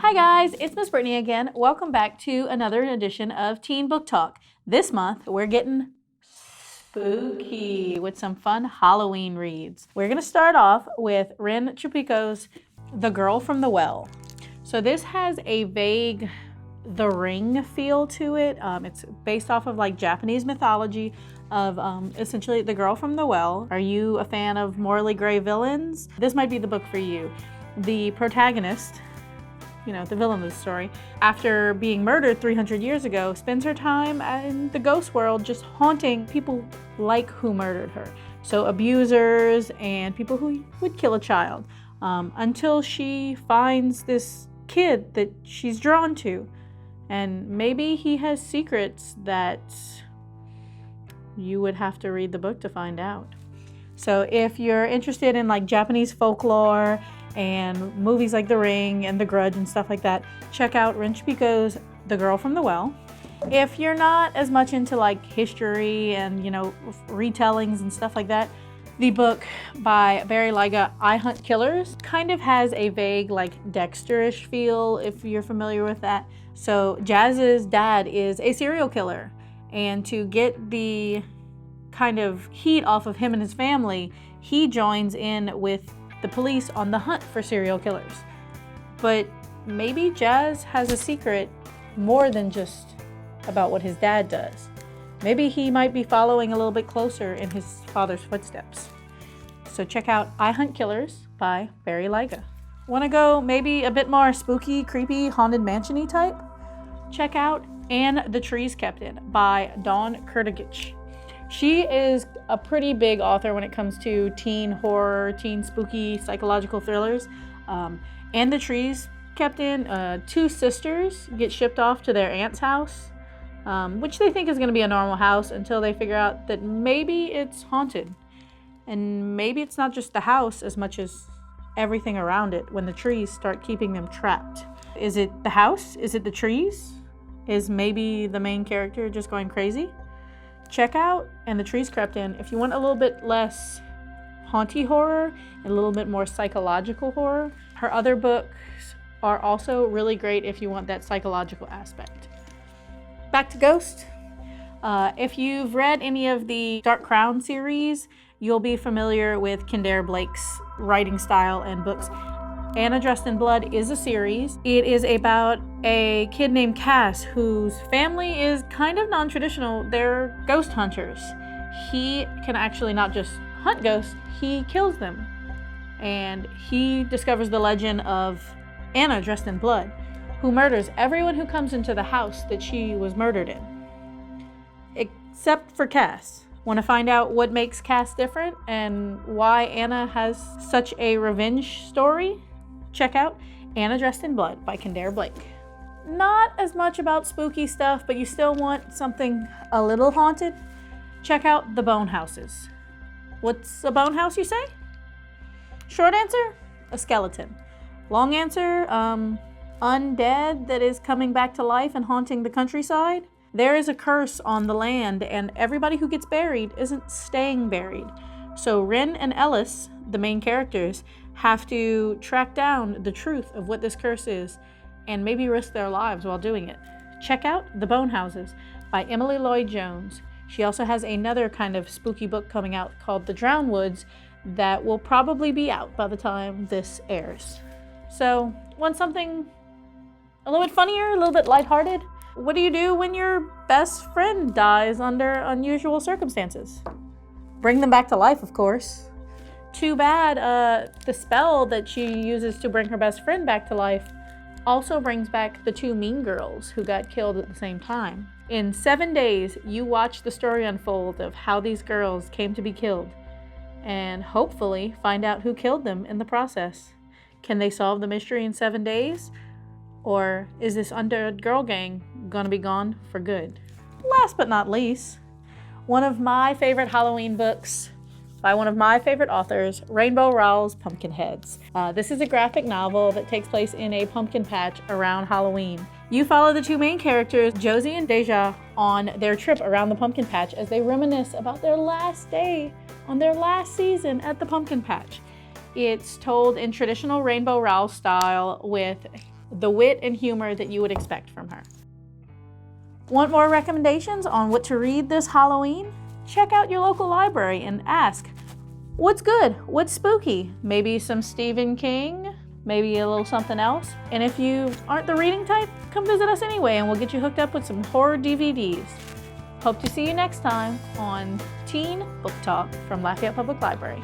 Hi guys, it's Miss Brittany again. Welcome back to another edition of Teen Book Talk. This month we're getting spooky with some fun Halloween reads. We're going to start off with Rin Chupico's The Girl from the Well. So this has a vague The Ring feel to it. It's based off of like Japanese mythology of essentially the girl from the well. Are you a fan of morally gray villains? This might be the book for you. The protagonist, the villain of the story, after being murdered 300 years ago, spends her time in the ghost world just haunting people like who murdered her. So abusers and people who would kill a child, until she finds this kid that she's drawn to. And maybe he has secrets that you would have to read the book to find out. So if you're interested in like Japanese folklore and movies like The Ring and The Grudge and stuff like that, check out Rin Chupico's The Girl from the Well. If you're not as much into like history and retellings and stuff like that, the book by Barry Lyga, I Hunt Killers, kind of has a vague like Dexter-ish feel, if you're familiar with that. So Jazz's dad is a serial killer, and to get the kind of heat off of him and his family, he joins in with the police on the hunt for serial killers. But maybe Jazz has a secret more than just about what his dad does. Maybe he might be following a little bit closer in his father's footsteps. So check out I Hunt Killers by Barry Lyga. Want to go maybe a bit more spooky, creepy, haunted mansion-y type? Check out And the Trees Captain by Dawn Kurtagich. She is a pretty big author when it comes to teen horror, teen spooky, psychological thrillers. And the Trees Captain, two sisters get shipped off to their aunt's house, which they think is going to be a normal house until they figure out that maybe it's haunted. And maybe it's not just the house as much as everything around it when the trees start keeping them trapped. Is it the house? Is it the trees? Is maybe the main character just going crazy? Check out And the Trees Crept In if you want a little bit less haunty horror and a little bit more psychological horror. Her other books are also really great if you want that psychological aspect. Back to Ghost. If you've read any of the Dark Crown series, you'll be familiar with Kendare Blake's writing style and books. Anna Dressed in Blood is a series. It is about a kid named Cass whose family is kind of non-traditional. They're ghost hunters. He can actually not just hunt ghosts, he kills them. And he discovers the legend of Anna Dressed in Blood, who murders everyone who comes into the house that she was murdered in. Except for Cass. Want to find out what makes Cass different and why Anna has such a revenge story? Check out Anna Dressed in Blood by Kendare Blake. Not as much about spooky stuff, but you still want something a little haunted? Check out The Bone Houses. What's a bone house, you say? Short answer, a skeleton. Long answer, undead that is coming back to life and haunting the countryside. There is a curse on the land, and everybody who gets buried isn't staying buried. So Rin and Ellis, the main characters, have to track down the truth of what this curse is and maybe risk their lives while doing it. Check out The Bone Houses by Emily Lloyd Jones. She also has another kind of spooky book coming out called The Drowned Woods that will probably be out by the time this airs. So, want something a little bit funnier, a little bit lighthearted? What do you do when your best friend dies under unusual circumstances? Bring them back to life, of course. Too bad the spell that she uses to bring her best friend back to life also brings back the two mean girls who got killed at the same time. In 7 days, you watch the story unfold of how these girls came to be killed and hopefully find out who killed them in the process. Can they solve the mystery in 7 days? Or is this undead girl gang gonna be gone for good? Last but not least, one of my favorite Halloween books by one of my favorite authors, Rainbow Rowell's Pumpkinheads. This is a graphic novel that takes place in a pumpkin patch around Halloween. You follow the two main characters, Josie and Deja, on their trip around the pumpkin patch as they reminisce about their last day on their last season at the pumpkin patch. It's told in traditional Rainbow Rowell style with the wit and humor that you would expect from her. Want more recommendations on what to read this Halloween? Check out your local library and ask, what's good? What's spooky? Maybe some Stephen King? Maybe a little something else? And if you aren't the reading type, come visit us anyway and we'll get you hooked up with some horror DVDs. Hope to see you next time on Teen Book Talk from Lafayette Public Library.